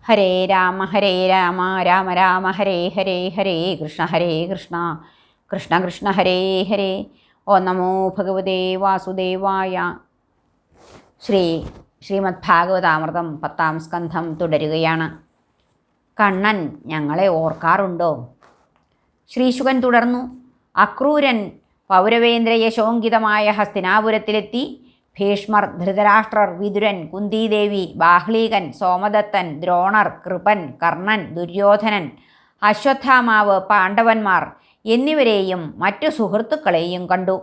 ഹരേ രാമ രാമ രാമ ഹരേ ഹരേ ഹരേ കൃഷ്ണ കൃഷ്ണ കൃഷ്ണ ഹരേ ഹരേ. ഓ നമോ ഭഗവതേ വാസുദേവായ. ശ്രീമദ് ഭാഗവതാമൃതം 10-ാം സ്കന്ധം തുടരുകയാണ്. കണ്ണൻ ഞങ്ങളെ ഓർക്കാറുണ്ടോ? ശ്രീശുകൻ തുടർന്നു. അക്രൂരൻ പൗരവേന്ദ്ര യശോങ്കിതമായ ഹസ്തിനാപുരത്തിലെത്തി. ഭീഷ്മർ, ധൃതരാഷ്ട്രർ, വിതുരൻ, കുന്തിദേവി, ബാഹ്ലീകൻ, സോമദത്തൻ, ദ്രോണർ, കൃപൻ, കർണൻ, ദുര്യോധനൻ, അശ്വത്ഥാമാവ്, പാണ്ഡവന്മാർ എന്നിവരെയും മറ്റു സുഹൃത്തുക്കളെയും കണ്ടു.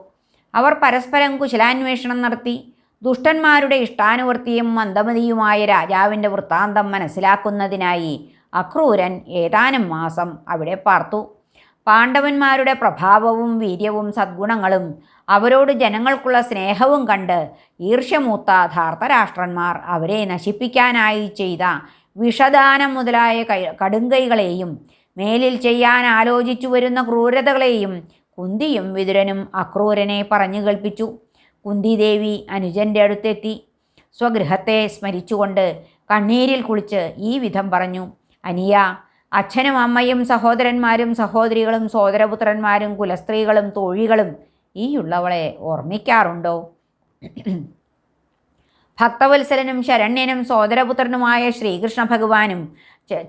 അവർ പരസ്പരം കുശലാന്വേഷണം നടത്തി. ദുഷ്ടന്മാരുടെ ഇഷ്ടാനുവർത്തിയും മന്ദമതിയുമായ രാജാവിൻ്റെ വൃത്താന്തം മനസ്സിലാക്കുന്നതിനായി അക്രൂരൻ ഏതാനും മാസം അവിടെ പാർത്തു. പാണ്ഡവന്മാരുടെ പ്രഭാവവും വീര്യവും സദ്ഗുണങ്ങളും അവരോട് ജനങ്ങൾക്കുള്ള സ്നേഹവും കണ്ട് ഈർഷ്യമൂത്ത ധാർത്തരാഷ്ട്രന്മാർ അവരെ നശിപ്പിക്കാനായി ചെയ്ത വിഷദാനം മുതലായ കടുങ്കൈകളെയും മേലിൽ ചെയ്യാൻ ആലോചിച്ചു വരുന്ന ക്രൂരതകളെയും കുന്തിയും വിതുരനും അക്രൂരനെ പറഞ്ഞു കേൾപ്പിച്ചു. കുന്തിദേവി അനുജൻ്റെ അടുത്തെത്തി സ്വഗൃഹത്തെ സ്മരിച്ചുകൊണ്ട് കണ്ണീരിൽ കുളിച്ച് ഈ വിധം പറഞ്ഞു: അനിയ, അച്ഛനും അമ്മയും സഹോദരന്മാരും സഹോദരികളും സോദരപുത്രന്മാരും കുലസ്ത്രീകളും തോഴികളും ഈയുള്ളവളെ ഓർമ്മിക്കാറുണ്ടോ? ഭക്തവത്സലനും ശരണ്യനും സോദരപുത്രനുമായ ശ്രീകൃഷ്ണ ഭഗവാനും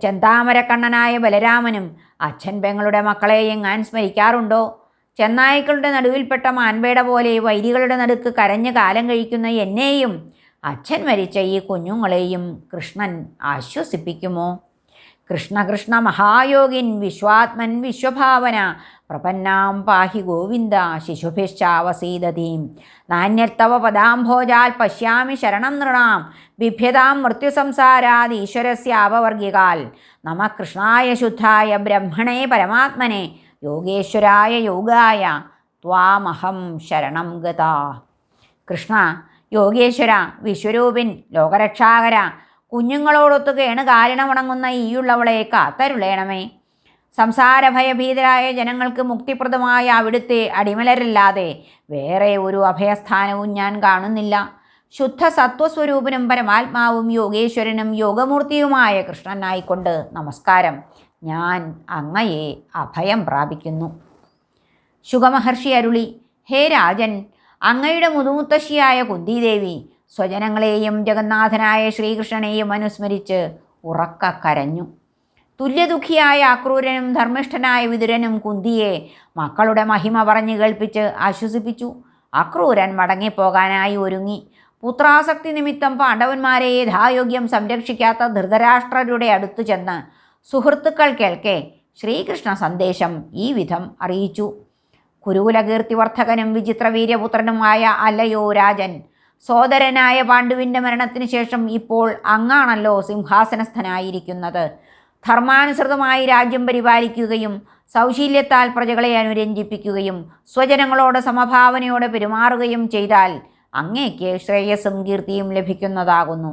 ചെന്താമരക്കണ്ണനായ ബലരാമനും അച്ഛൻ പെങ്ങളുടെ മക്കളെ എങ്ങാൻ സ്മരിക്കാറുണ്ടോ? ചെന്നായ്ക്കളുടെ നടുവിൽപ്പെട്ട മാൻപേട പോലെ വൈരികളുടെ നടുക്ക് കരഞ്ഞ് കാലം കഴിക്കുന്ന എന്നെയും അച്ഛൻ മരിച്ച ഈ കുഞ്ഞുങ്ങളെയും കൃഷ്ണൻ ആശ്വസിപ്പിക്കുമോ? കൃഷ്ണ കൃഷ്ണ മഹായോഗിൻ വിശ്വാത്മൻ വിശ്വഭാവന പ്രപന്നാം പാഹി ഗോവിന്ദ ശിശുഭിശ്ചാവസീദതീം നാന്യത്തവ പദാംഭോജാൽ പശ്യാമി ശരണം നൃണാം ബിഭ്യതാം മൃത്യുസംസാരാത് ഈശ്വരസ്യാപവർഗികാൽ നമ കൃഷ്ണായ ശുദ്ധായ ബ്രഹ്മണേ പരമാത്മനെ യോഗേശ്വരായ യോഗായ ത്വാമഹം ശരണം ഗതാ. കൃഷ്ണ, യോഗേശ്വര, വിശ്വരൂപിൻ, ലോകരക്ഷാകര, കുഞ്ഞുങ്ങളോടൊത്തു കേണ് കാലിണമുണങ്ങുന്ന ഈയുള്ളവളെ കാത്തരുളേണമേ. സംസാരഭയഭീതരായ ജനങ്ങൾക്ക് മുക്തിപ്രദമായ അവിടുത്തെ അടിമലരല്ലാതെ വേറെ ഒരു അഭയസ്ഥാനവും ഞാൻ കാണുന്നില്ല. ശുദ്ധ സത്വസ്വരൂപനും പരമാത്മാവും യോഗേശ്വരനും യോഗമൂർത്തിയുമായ കൃഷ്ണനായിക്കൊണ്ട് നമസ്കാരം. ഞാൻ അങ്ങയെ അഭയം പ്രാപിക്കുന്നു. ശുഗമഹർഷി അരുളി: ഹേ രാജൻ, അങ്ങയുടെ മുതുമുത്തശ്ശിയായ കുന്തിദേവി സ്വജനങ്ങളെയും ജഗന്നാഥനായ ശ്രീകൃഷ്ണനെയും അനുസ്മരിച്ച് ഉറക്ക കരഞ്ഞു. തുല്യദുഃഖിയായ അക്രൂരനും ധർമ്മിഷ്ഠനായ വിതുരനും കുന്തിയെ മക്കളുടെ മഹിമ പറഞ്ഞു കേൾപ്പിച്ച് ആശ്വസിപ്പിച്ചു. അക്രൂരൻ മടങ്ങിപ്പോകാനായി ഒരുങ്ങി. പുത്രാസക്തി നിമിത്തം പാണ്ഡവന്മാരെ യഥായോഗ്യം സംരക്ഷിക്കാത്ത ധൃതരാഷ്ട്രരുടെ അടുത്തു ചെന്ന് സുഹൃത്തുക്കൾ കേൾക്കെ ശ്രീകൃഷ്ണ സന്ദേശം ഈ വിധം അറിയിച്ചു: കുരുകുലകീർത്തിവർദ്ധകനും വിചിത്രവീര്യപുത്രനുമായ അല്ലയോ രാജൻ, സോദരനായ പാണ്ഡുവിൻ്റെ മരണത്തിന് ശേഷം ഇപ്പോൾ അങ്ങാണല്ലോ സിംഹാസനസ്ഥനായിരിക്കുന്നത്. ധർമാനുസൃതമായി രാജ്യം പരിപാലിക്കുകയും സൗശീല്യത്താൽ പ്രജകളെ അനുരഞ്ജിപ്പിക്കുകയും സ്വജനങ്ങളോട് സമഭാവനയോടെ പെരുമാറുകയും ചെയ്താൽ അങ്ങേക്ക് ശ്രേയസ്സും കീർത്തിയും ലഭിക്കുന്നതാകുന്നു.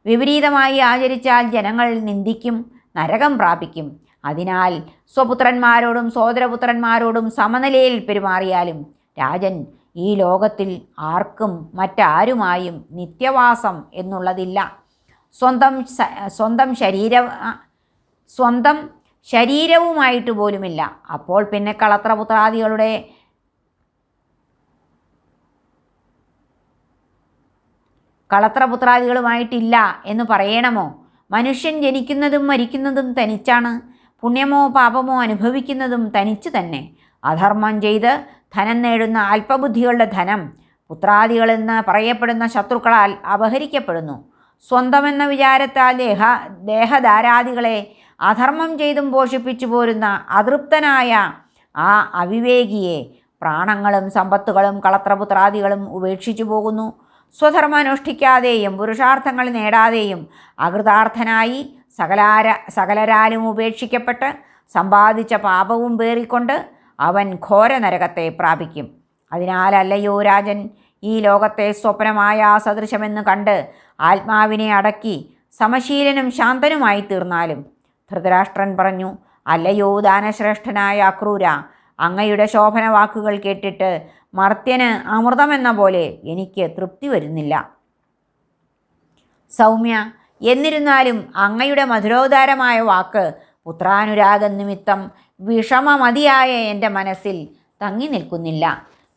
വിപരീതമായി ആചരിച്ചാൽ ജനങ്ങൾ നിന്ദിക്കും, നരകം പ്രാപിക്കും. അതിനാൽ സ്വപുത്രന്മാരോടും സോദരപുത്രന്മാരോടും സമനിലയിൽ പെരുമാറിയാലും രാജൻ ഈ ലോകത്തിൽ ആർക്കും മറ്റാരുമായും നിത്യവാസം എന്നുള്ളതില്ല. സ്വന്തം ശരീരവുമായിട്ട് പോലുമില്ല. അപ്പോൾ പിന്നെ കളത്രപുത്രാദികളുമായിട്ടില്ല എന്ന് പറയണമോ? മനുഷ്യൻ ജനിക്കുന്നതും മരിക്കുന്നതും തനിച്ചാണ്. പുണ്യമോ പാപമോ അനുഭവിക്കുന്നതും തനിച്ചു തന്നെ. അധർമ്മം ചെയ്ത് ധനം നേടുന്ന അല്പബുദ്ധികളുടെ ധനം പുത്രാദികളെന്ന് പറയപ്പെടുന്ന ശത്രുക്കളാൽ അപഹരിക്കപ്പെടുന്നു. സ്വന്തമെന്ന വിചാരത്താൽ ദേഹധാരാദികളെ അധർമ്മം ചെയ്തും പോഷിപ്പിച്ചു പോരുന്ന അതൃപ്തനായ ആ അവിവേകിയെ പ്രാണങ്ങളും സമ്പത്തുകളും കളത്രപുത്രാദികളും ഉപേക്ഷിച്ചു പോകുന്നു. സ്വധർമ്മം അനുഷ്ഠിക്കാതെയും പുരുഷാർത്ഥങ്ങൾ നേടാതെയും അകൃതാർത്ഥനായി സകലരാലും ഉപേക്ഷിക്കപ്പെട്ട് സമ്പാദിച്ച പാപവും പേറിക്കൊണ്ട് അവൻ ഘോര നരകത്തെ പ്രാപിക്കും. അതിനാലല്ലയോ രാജൻ, ഈ ലോകത്തെ സ്വപ്നമായ സദൃശമെന്ന് കണ്ട് ആത്മാവിനെ അടക്കി സമശീലനും ശാന്തനുമായി തീർന്നാലും. ധൃതരാഷ്ട്രൻ പറഞ്ഞു: അല്ലയോ ദാനശ്രേഷ്ഠനായ അക്രൂര, അങ്ങയുടെ ശോഭന വാക്കുകൾ കേട്ടിട്ട് മർത്യന് അമൃതമെന്ന പോലെ എനിക്ക് തൃപ്തി വരുന്നില്ല. സൗമ്യ, എന്നിരുന്നാലും അങ്ങയുടെ മധുരോദാരമായ വാക്ക് പുത്രാനുരാഗം നിമിത്തം വിഷമമതിയായ എൻ്റെ മനസ്സിൽ തങ്ങി നിൽക്കുന്നില്ല.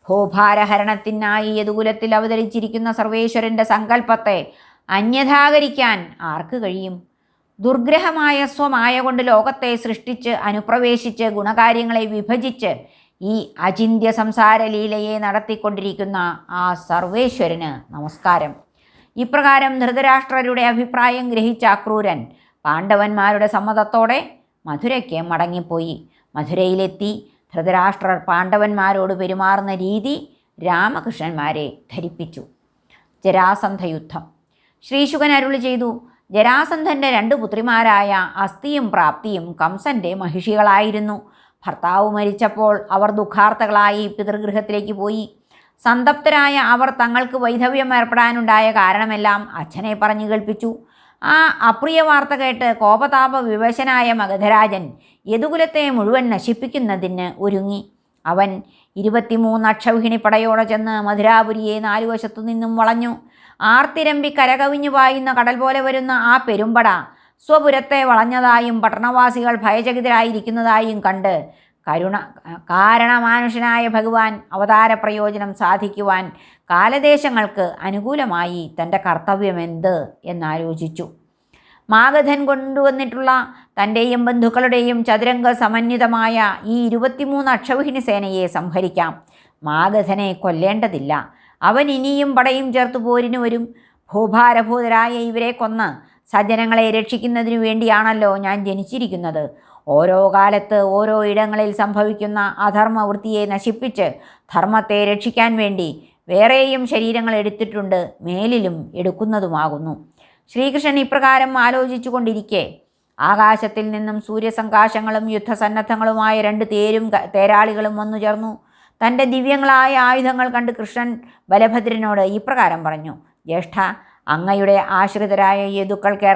ഭൂഭാരഹരണത്തിനായി യദുകുലത്തിൽ അവതരിച്ചിരിക്കുന്ന സർവേശ്വരൻ്റെ സങ്കല്പത്തെ അന്യഥാകരിക്കാൻ ആർക്ക് കഴിയും? ദുർഗ്രഹമായ സ്വമായ കൊണ്ട് ലോകത്തെ സൃഷ്ടിച്ച് അനുപ്രവേശിച്ച് ഗുണകാര്യങ്ങളെ വിഭജിച്ച് ഈ അചിന്ത്യ സംസാരലീലയെ നടത്തിക്കൊണ്ടിരിക്കുന്ന ആ സർവേശ്വരന് നമസ്കാരം. ഇപ്രകാരം ധൃതരാഷ്ട്രരുടെ അഭിപ്രായം ഗ്രഹിച്ച അക്രൂരൻ പാണ്ഡവന്മാരുടെ സമ്മതത്തോടെ മധുരയ്ക്ക് മടങ്ങിപ്പോയി. മധുരയിലെത്തി ധൃതരാഷ്ട്രർ പാണ്ഡവന്മാരോട് പെരുമാറുന്ന രീതി രാമകൃഷ്ണന്മാരെ ധരിപ്പിച്ചു. ജരാസന്ധ യുദ്ധം. ശ്രീശുകൻ അരുളി ചെയ്തു: ജരാസന്ധൻ്റെ 2 പുത്രിമാരായ അസ്ഥിയും പ്രാപ്തിയും കംസൻ്റെ മഹിഷികളായിരുന്നു. ഭർത്താവ് മരിച്ചപ്പോൾ അവർ ദുഃഖാർത്ഥകളായി പിതൃഗൃഹത്തിലേക്ക് പോയി. സന്തപ്തരായ അവർ തങ്ങൾക്ക് വൈധവ്യം ഏർപ്പെടാനുണ്ടായ കാരണമെല്ലാം അച്ഛനെ പറഞ്ഞു കേൾപ്പിച്ചു. ആ അപ്രിയ വാർത്ത കേട്ട് കോപതാപ വിവശനായ മഗധരാജൻ യദുകുലത്തെ മുഴുവൻ നശിപ്പിക്കുന്നതിന് ഒരുങ്ങി. അവൻ 23 അക്ഷൗഹിണി പടയോടെ ചെന്ന് മധുരാപുരിയെ 4 വശത്തു നിന്നും വളഞ്ഞു. ആർത്തിരമ്പി കരകവിഞ്ഞു പായുന്ന കടൽ പോലെ വരുന്ന ആ പെരുമ്പട സ്വപുരത്തെ വളഞ്ഞതായും പട്ടണവാസികൾ ഭയചകിതരായിരിക്കുന്നതായും കണ്ട് കാരണമാനുഷനായ ഭഗവാൻ അവതാര പ്രയോജനം സാധിക്കുവാൻ കാലദേശങ്ങൾക്ക് അനുകൂലമായി തൻ്റെ കർത്തവ്യമെന്ത് എന്നാലോചിച്ചു. മാഗധൻ കൊണ്ടുവന്നിട്ടുള്ള തൻ്റെയും ബന്ധുക്കളുടെയും ചതുരംഗ സമന്വിതമായ ഈ 23 അക്ഷൗഹിണി സേനയെ സംഹരിക്കാം. മാഗധനെ കൊല്ലേണ്ടതില്ല. അവൻ ഇനിയും പടയും ചേർത്ത് പോരിന് വരും. ഭൂഭാരഭൂതരായ ഇവരെ കൊന്ന് സജ്ജനങ്ങളെ രക്ഷിക്കുന്നതിനു വേണ്ടിയാണല്ലോ ഞാൻ ജനിച്ചിരിക്കുന്നത്. ഓരോ കാലത്ത് ഓരോ ഇടങ്ങളിൽ സംഭവിക്കുന്ന അധർമ്മവൃത്തിയെ നശിപ്പിച്ച് ധർമ്മത്തെ രക്ഷിക്കാൻ വേണ്ടി വേറെയും ശരീരങ്ങൾ എടുത്തിട്ടുണ്ട്, മേലിലും എടുക്കുന്നതുമാകുന്നു. ശ്രീകൃഷ്ണൻ ഇപ്രകാരം ആലോചിച്ചു കൊണ്ടിരിക്കെ ആകാശത്തിൽ നിന്നും സൂര്യസങ്കാശങ്ങളും യുദ്ധസന്നദ്ധങ്ങളുമായ 2 തേരും തേരാളികളും വന്നു ചേർന്നു. തൻ്റെ ദിവ്യങ്ങളായ ആയുധങ്ങൾ കണ്ട് കൃഷ്ണൻ ബലഭദ്രനോട് ഇപ്രകാരം പറഞ്ഞു: ജ്യേഷ്ഠ, അങ്ങയുടെ ആശ്രിതരായ യദുക്കൾക്ക്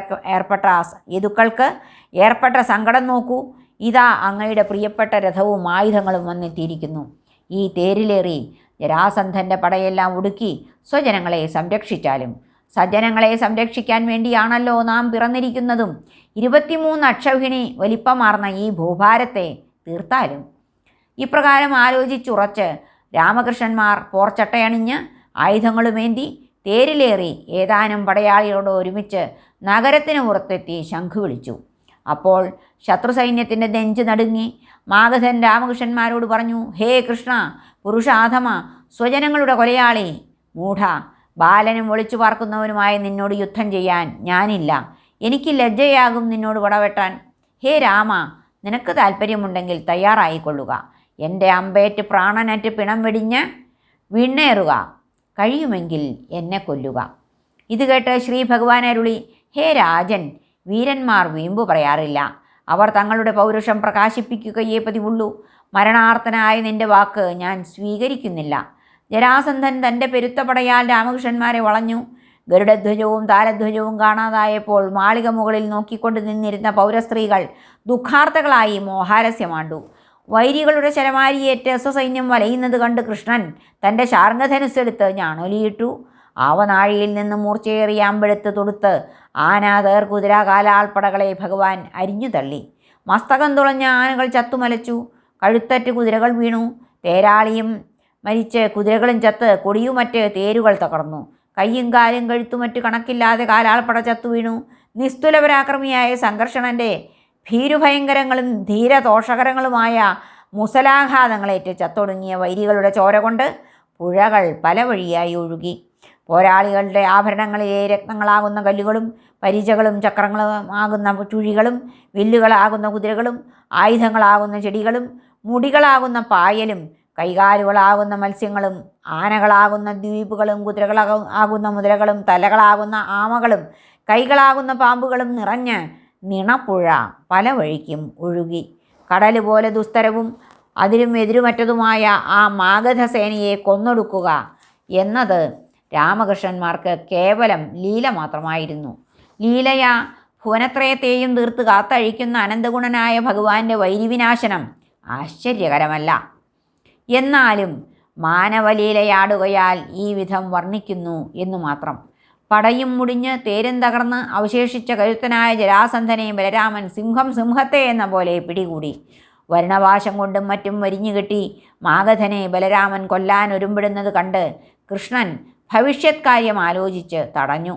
ഏർപ്പെട്ട സങ്കടം നോക്കൂ. ഇതാ അങ്ങയുടെ പ്രിയപ്പെട്ട രഥവും ആയുധങ്ങളും വന്നെത്തിയിരിക്കുന്നു. ഈ തേരിലേറി ജരാസന്ധൻ്റെ പടയെല്ലാം ഒടുക്കി സ്വജനങ്ങളെ സംരക്ഷിച്ചാലും. സജ്ജനങ്ങളെ സംരക്ഷിക്കാൻ വേണ്ടിയാണല്ലോ നാം പിറന്നിരിക്കുന്നതും. 23 അക്ഷൗഹിണി വലിപ്പമാർന്ന ഈ ഭൂഭാരത്തെ തീർത്താലും. ഇപ്രകാരം ആലോചിച്ചുറച്ച് രാമകൃഷ്ണന്മാർ പോർച്ചട്ടയണിഞ്ഞ് ആയുധങ്ങളുമേന്തി തേരിലേറി ഏതാനും പടയാളികളോട് ഒരുമിച്ച് നഗരത്തിന് പുറത്തെത്തി ശംഖു വിളിച്ചു. അപ്പോൾ ശത്രുസൈന്യത്തിൻ്റെ നെഞ്ച് നടുങ്ങി. മാഗധൻ രാമകൃഷ്ണന്മാരോട് പറഞ്ഞു: ഹേ കൃഷ്ണ, പുരുഷാധമ, സ്വജനങ്ങളുടെ കൊലയാളി, മൂഢ, ബാലനും ഒളിച്ചു പാർക്കുന്നവനുമായ നിന്നോട് യുദ്ധം ചെയ്യാൻ ഞാനില്ല. എനിക്ക് ലജ്ജയാകും നിന്നോട് പടവെട്ടാൻ. ഹേ രാമ, നിനക്ക് താല്പര്യമുണ്ടെങ്കിൽ തയ്യാറായിക്കൊള്ളുക. എൻ്റെ അമ്പേറ്റ് പ്രാണനറ്റ് പിണം വെടിഞ്ഞ് വീണേറുക. കഴിയുമെങ്കിൽ എന്നെ കൊല്ലുക. ഇത് കേട്ട് ശ്രീ ഭഗവാൻ അരുളി: ഹേ രാജൻ, വീരന്മാർ വീമ്പു പറയാറില്ല. അവർ തങ്ങളുടെ പൗരുഷം പ്രകാശിപ്പിക്കുകയേ പതിവുള്ളൂ. മരണാർത്ഥനായ നിന്റെ വാക്ക് ഞാൻ സ്വീകരിക്കുന്നില്ല. ജരാസന്ധൻ തൻ്റെ പെരുത്തപടയാൽ രാമകൃഷ്ണന്മാരെ വളഞ്ഞു. ഗരുഡധ്വജവും താരധ്വജവും കാണാതായപ്പോൾ മാളിക മുകളിൽ നോക്കിക്കൊണ്ട് നിന്നിരുന്ന പൗരസ്ത്രീകൾ ദുഃഖാർത്ഥകളായി മോഹാലസ്യമാണ്ടു. വൈരികളുടെ ശരമാരിയേറ്റ് സ്വസൈന്യം വലയുന്നത് കണ്ട് കൃഷ്ണൻ തൻ്റെ ശാർങ്ങധനുസ്സെടുത്ത് ഞാണൊലിയിട്ടു. ആവനാഴിയിൽ നിന്ന് മൂർച്ചയേറിയ അമ്പെടുത്ത് തൊടുത്ത് ആന, തേർ, കുതിര, കാലാൾപ്പടകളെ ഭഗവാൻ അരിഞ്ഞു തള്ളി. മസ്തകം തുളഞ്ഞ ആനകൾ ചത്തുമലച്ചു. കഴുത്തറ്റ് കുതിരകൾ വീണു. തേരാളിയും മരിച്ച് കുതിരകളും ചത്ത് കൊടിയുമറ്റ് തേരുകൾ തകർന്നു. കയ്യും കാലും കഴുത്തുമറ്റ് കണക്കില്ലാതെ കാലാൾപ്പട ചത്തു വീണു. നിസ്തുലപരാക്രമിയായ സംഘർഷണൻ്റെ ഭീരുഭയങ്കരങ്ങളും ധീരതോഷകരങ്ങളുമായ മുസലാഘാതങ്ങളേറ്റ് ചത്തൊടുങ്ങിയ വൈരികളുടെ ചോര കൊണ്ട് പുഴകൾ പല വഴിയായി ഒഴുകി. പോരാളികളുടെ ആഭരണങ്ങളിലെ രത്നങ്ങളാകുന്ന കല്ലുകളും പരിചകളും ചക്രങ്ങളും ആകുന്ന ചുഴികളും വില്ലുകളാകുന്ന കുതിരകളും ആയുധങ്ങളാകുന്ന ചെടികളും മുടികളാകുന്ന പായലും കൈകാലുകളാകുന്ന മത്സ്യങ്ങളും ആനകളാകുന്ന ദ്വീപുകളും കുതിരകളാകുന്ന മുതലകളും തലകളാകുന്ന ആമകളും കൈകളാകുന്ന പാമ്പുകളും നിറഞ്ഞ് നിണപ്പുഴ പല വഴിക്കും ഒഴുകി. കടൽ പോലെ ദുസ്തരവും അതിലും എതിരുമറ്റതുമായ ആ മാഗധസേനയെ കൊന്നൊടുക്കുക എന്നത് രാമകൃഷ്ണന്മാർക്ക് കേവലം ലീല മാത്രമായിരുന്നു. ലീലയാ ഭുവനത്രയത്തെയും തീർത്ത് കാത്തഴിക്കുന്ന അനന്തഗുണനായ ഭഗവാന്റെ വൈരിവിനാശനം ആശ്ചര്യകരമല്ല. എന്നാലും മാനവലീലയാടുകയാൽ ഈ വിധം വർണ്ണിക്കുന്നു എന്നു മാത്രം. പടയും മുടിഞ്ഞ് തേരും തകർന്ന് അവശേഷിച്ച കരുത്തനായ ജരാസന്ധനെ ബലരാമൻ സിംഹത്തെ എന്ന പോലെ പിടികൂടി. വരുണപാശം കൊണ്ടും മറ്റും വരിഞ്ഞുകെട്ടി മാഗധനെ ബലരാമൻ കൊല്ലാൻ ഒരുമ്പിടുന്നത് കണ്ട് കൃഷ്ണൻ ഭവിഷ്യത് കാര്യം ആലോചിച്ച് തടഞ്ഞു.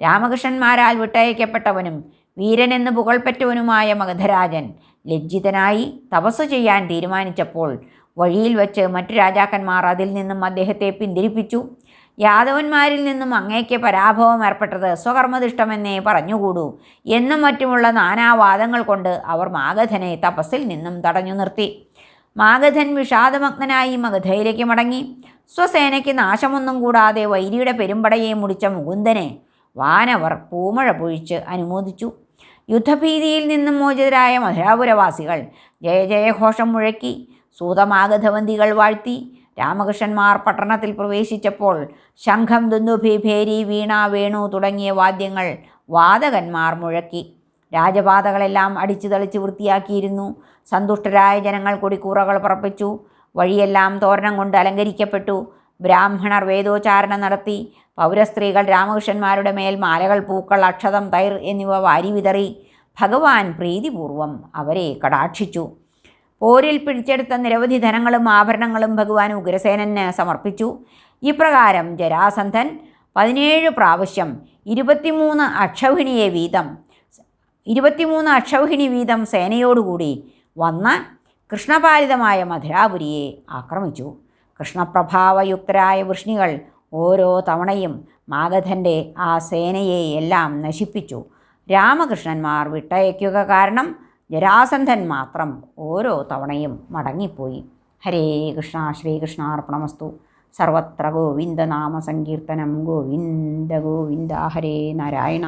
രാമകൃഷ്ണന്മാരാൽ വിട്ടയക്കപ്പെട്ടവനും വീരനെന്ന് പുകൾപ്പറ്റവനുമായ മഗധരാജൻ ലജ്ജിതനായി തപസ്സു ചെയ്യാൻ തീരുമാനിച്ചപ്പോൾ വഴിയിൽ വച്ച് മറ്റു രാജാക്കന്മാർ അതിൽ നിന്നും അദ്ദേഹത്തെ പിന്തിരിപ്പിച്ചു. യാദവന്മാരിൽ നിന്നും അങ്ങേക്ക് പരാഭവം ഏർപ്പെട്ടത് സ്വകർമ്മദിഷ്ടമെന്നേ പറഞ്ഞുകൂടൂ എന്നും മറ്റുമുള്ള നാനാവാദങ്ങൾ കൊണ്ട് അവർ മാഗധനെ തപസ്സിൽ നിന്നും തടഞ്ഞു നിർത്തി. മാഗധൻ വിഷാദമഗ്നനായി മഗധയിലേക്ക് മടങ്ങി. സ്വസേനയ്ക്ക് നാശമൊന്നും കൂടാതെ വൈരിയുടെ പെരുമ്പടയെ മുടിച്ച മുകുന്ദനെ വാനവർ പൂമഴ പൊഴിച്ച് അനുമോദിച്ചു. യുദ്ധഭീതിയിൽ നിന്നും മോചിതരായ മധുരാപുരവാസികൾ ജയ ജയഘോഷം മുഴക്കി സൂതമാഗധവന്തികൾ വാഴ്ത്തി. രാമകൃഷ്ണന്മാർ പട്ടണത്തിൽ പ്രവേശിച്ചപ്പോൾ ശംഖം, ദുന്ദുഭി, ഭേരി, വീണ, വേണു തുടങ്ങിയ വാദ്യങ്ങൾ വാദകന്മാർ മുഴക്കി. രാജപാതകളെല്ലാം അടിച്ചു തളിച്ച് വൃത്തിയാക്കിയിരുന്നു. സന്തുഷ്ടരായ ജനങ്ങൾ കൊടിക്കൂറകൾ പറപ്പിച്ചു. വഴിയെല്ലാം തോരണം കൊണ്ട് അലങ്കരിക്കപ്പെട്ടു. ബ്രാഹ്മണർ വേദോച്ചാരണം നടത്തി. പൗരസ്ത്രീകൾ രാമകൃഷ്ണന്മാരുടെ മേൽ മാലകൾ, പൂക്കൾ, അക്ഷതം, തൈർ എന്നിവ വാരി വിതറി ഭഗവാൻ പ്രീതിപൂർവം അവരെ കടാക്ഷിച്ചു. പോരിൽ പിടിച്ചെടുത്ത നിരവധി ധനങ്ങളും ആഭരണങ്ങളും ഭഗവാൻ ഉഗ്രസേനന് സമർപ്പിച്ചു. ഇപ്രകാരം ജരാസന്ധൻ 17 പ്രാവശ്യം 23 അക്ഷൗഹിണി വീതം സേനയോടുകൂടി വന്ന് കൃഷ്ണപാലിതമായ മധുരാപുരിയെ ആക്രമിച്ചു. കൃഷ്ണപ്രഭാവയുക്തരായ വൃഷ്ണികൾ ഓരോ തവണയും മാഗധൻ്റെ ആ സേനയെ എല്ലാം നശിപ്പിച്ചു. രാമകൃഷ്ണന്മാർ വിട്ടയക്കുക കാരണം ജരാസന്ധൻ മാത്രം ഓരോ തവണയും മടങ്ങിപ്പോയി. ഹരേ കൃഷ്ണ. ശ്രീകൃഷ്ണാർപ്പണമസ്തു. സർവത്ര ഗോവിന്ദനാമ സങ്കീർത്തനം. ഗോവിന്ദ ഗോവിന്ദ. ഹരേ നാരായണ.